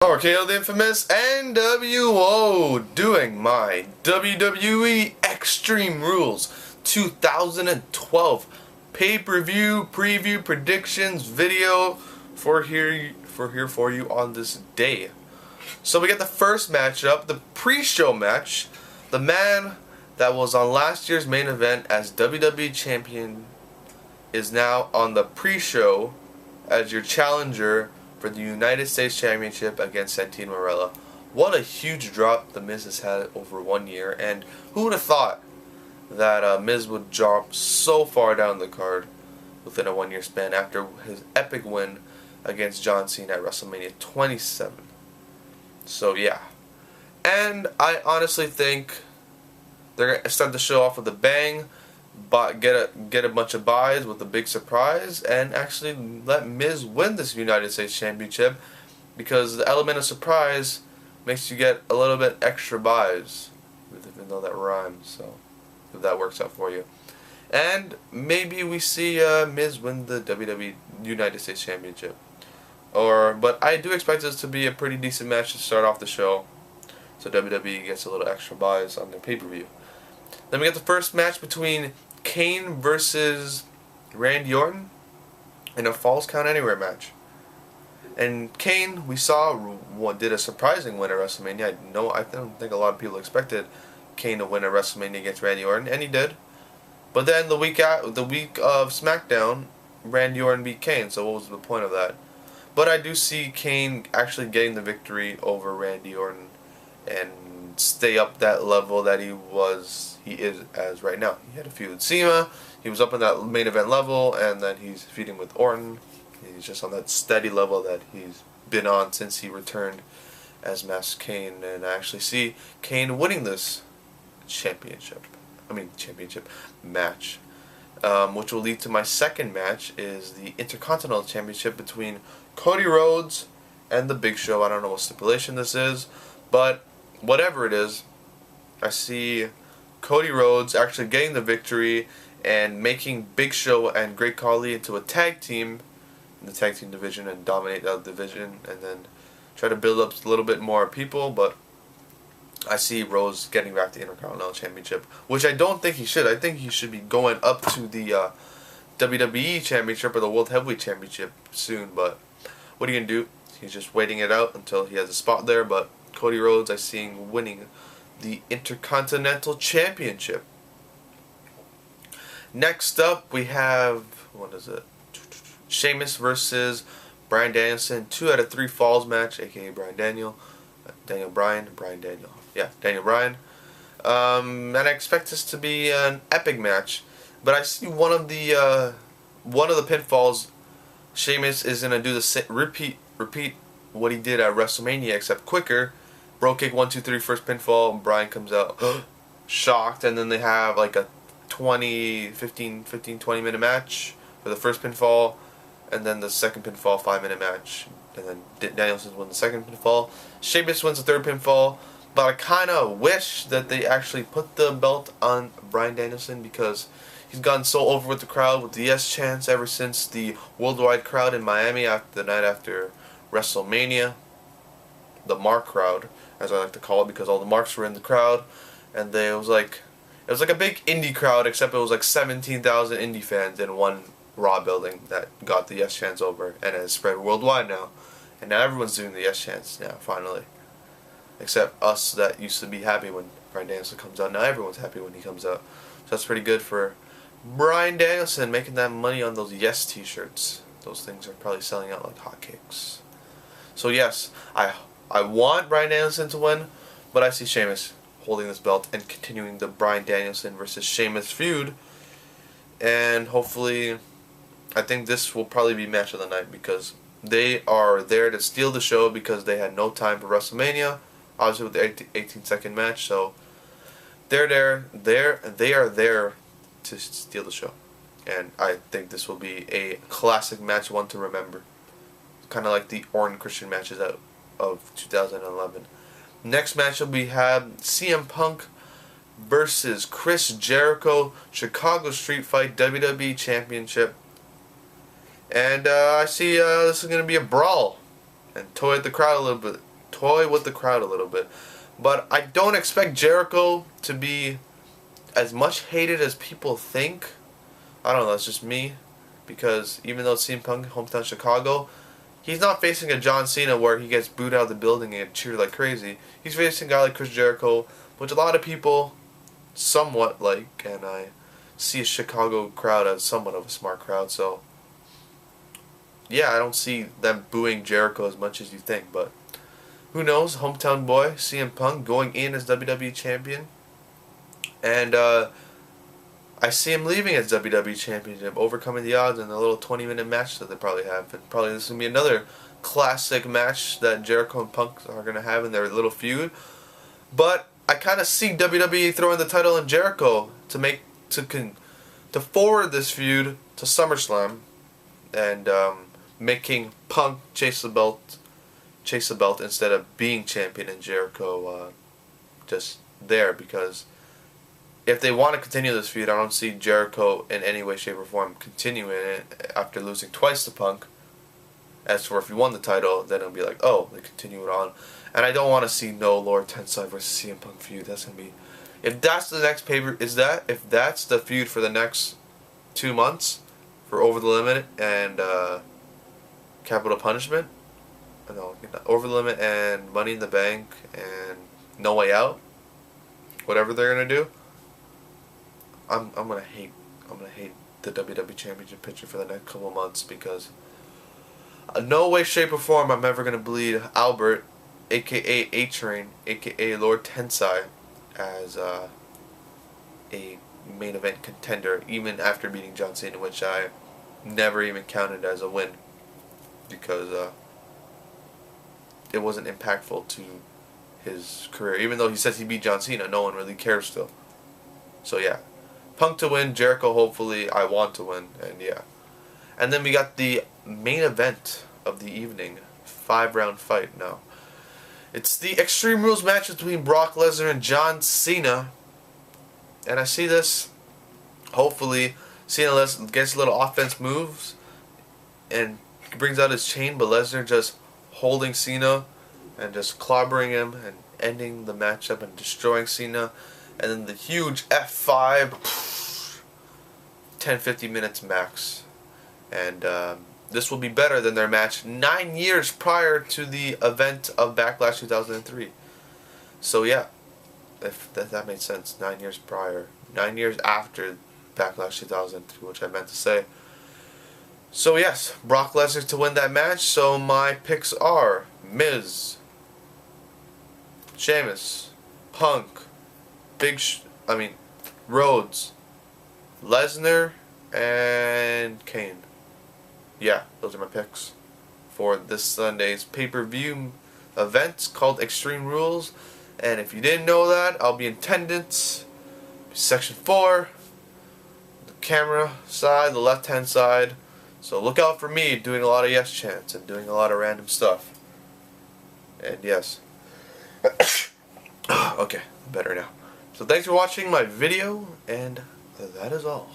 aChicago the infamous NWO doing my WWE Extreme Rules 2012 pay-per-view preview predictions video for here for you on this day. So we got the first matchup, the pre-show match. The man that was on last year's main event as WWE Champion is now on the pre-show as your challenger for the United States Championship against Santino Marella. What a huge drop the Miz has had over 1 year, and who would have thought that Miz would drop so far down the card within a 1 year span after his epic win against John Cena at WrestleMania 27. So yeah, and I honestly think they're gonna start the show off with a bang, but get a bunch of buys with a big surprise, and actually let Miz win this United States Championship, because the element of surprise makes you get a little bit extra buys, even though that rhymes. So if that works out for you, and maybe we see Miz win the WWE United States Championship. But I do expect this to be a pretty decent match to start off the show, so WWE gets a little extra buys on their pay-per-view. Then we get the first match between Kane versus Randy Orton in a Falls Count Anywhere match. And Kane, we saw, did a surprising win at WrestleMania. I don't think a lot of people expected Kane to win at WrestleMania against Randy Orton, and he did. But then the week of SmackDown, Randy Orton beat Kane. So what was the point of that? But I do see Kane actually getting the victory over Randy Orton and stay up that level that he is as right now. He had a feud with Cena, he was up in that main event level, and then he's feuding with Orton. He's just on that steady level that he's been on since he returned as Master Kane, and I actually see Kane winning this championship match, which will lead to my second match, is the Intercontinental Championship between Cody Rhodes and the Big Show. I don't know what stipulation this is, but whatever it is, I see Cody Rhodes actually getting the victory and making Big Show and Great Khali into a tag team in the tag team division and dominate that division, and then try to build up a little bit more people. But I see Rhodes getting back the Intercontinental Championship, which I don't think he should. I think he should be going up to the WWE Championship or the World Heavyweight Championship soon, but what are you going to do? He's just waiting it out until he has a spot there. But Cody Rhodes, I see him winning the Intercontinental Championship. Next up, we have, Sheamus versus Bryan Danielson, 2 out of 3 falls match, aka Daniel Bryan. And I expect this to be an epic match. But I see one of the pinfalls, Sheamus is gonna do the repeat what he did at WrestleMania, except quicker. Bro kick 1, 2, 3, first pinfall. Bryan comes out shocked, and then they have like a 20 minute match for the first pinfall, and then the second pinfall 5-minute match, and then Danielson wins the second pinfall. Sheamus wins the third pinfall. But I kind of wish that they actually put the belt on Bryan Danielson, because he's gotten so over with the crowd, with the yes chants ever since the worldwide crowd in Miami after the night after WrestleMania. The Mark crowd, as I like to call it, because all the Marks were in the crowd, and it was like a big indie crowd, except it was like 17,000 indie fans in one Raw building that got the yes chants over, and it has spread worldwide now, and now everyone's doing the yes chants now finally, except us that used to be happy when Bryan Danielson comes out. Now everyone's happy when he comes out, so that's pretty good for Bryan Danielson, making that money on those yes t-shirts. Those things are probably selling out like hotcakes. So yes, I want Bryan Danielson to win, but I see Sheamus holding this belt and continuing the Bryan Danielson versus Sheamus feud. And hopefully, I think this will probably be match of the night, because they are there to steal the show, because they had no time for WrestleMania, obviously with the 18-second match. So they are there to steal the show. And I think this will be a classic match, one to remember. Kind of like the Orton Christian matches out of 2011. Next matchup, we have CM Punk versus Chris Jericho, Chicago Street Fight WWE Championship. And I see this is going to be a brawl and toy at the crowd a little bit. toy with the crowd a little bit. But I don't expect Jericho to be as much hated as people think. I don't know, that's just me. Because even though it's CM Punk, hometown Chicago, he's not facing a John Cena where he gets booed out of the building and cheered like crazy. He's facing a guy like Chris Jericho, which a lot of people somewhat like, and I see a Chicago crowd as somewhat of a smart crowd, so yeah, I don't see them booing Jericho as much as you think, but who knows? Hometown boy, CM Punk, going in as WWE Champion. And I see him leaving as WWE Championship, overcoming the odds in the little 20-minute match that they probably have. And probably this is going to be another classic match that Jericho and Punk are going to have in their little feud. But I kind of see WWE throwing the title in Jericho to forward this feud to SummerSlam, and making Punk chase the belt instead of being champion, and Jericho just there, because if they want to continue this feud, I don't see Jericho in any way, shape, or form continuing it after losing twice to Punk. As for if he won the title, then it'll be like, oh, they continue it on. And I don't want to see no Lord Tensai versus CM Punk feud. That's gonna be, if that's the next if that's the feud for the next 2 months for Over the Limit and Capital Punishment, no, Over the Limit and Money in the Bank and No Way Out, whatever they're gonna do, I'm gonna hate the WWE Championship picture for the next couple months, because no way, shape, or form I'm ever gonna bleed Albert, aka A-Train, aka Lord Tensai, as a main event contender, even after beating John Cena, which I never even counted as a win, because it wasn't impactful to his career. Even though he says he beat John Cena, no one really cares still. So yeah, Punk to win, Jericho hopefully, I want to win, and yeah. And then we got the main event of the evening, 5-round fight now. It's the Extreme Rules match between Brock Lesnar and John Cena. And I see this, hopefully, Cena gets a little offense moves and brings out his chain, but Lesnar just holding Cena and just clobbering him and ending the matchup and destroying Cena. And then the huge F5, 10-15 minutes max. And this will be better than their match 9 years prior to the event of Backlash 2003. So yeah, if that made sense, 9 years prior, 9 years after Backlash 2003, which I meant to say. So yes, Brock Lesnar to win that match. So my picks are Miz, Sheamus, Punk, Rhodes, Lesnar, and Kane. Yeah, those are my picks for this Sunday's pay-per-view event called Extreme Rules. And if you didn't know that, I'll be in attendance, section 4, the camera side, the left-hand side. So look out for me doing a lot of yes chants and doing a lot of random stuff. And yes. Okay, better now. So thanks for watching my video, and that is all.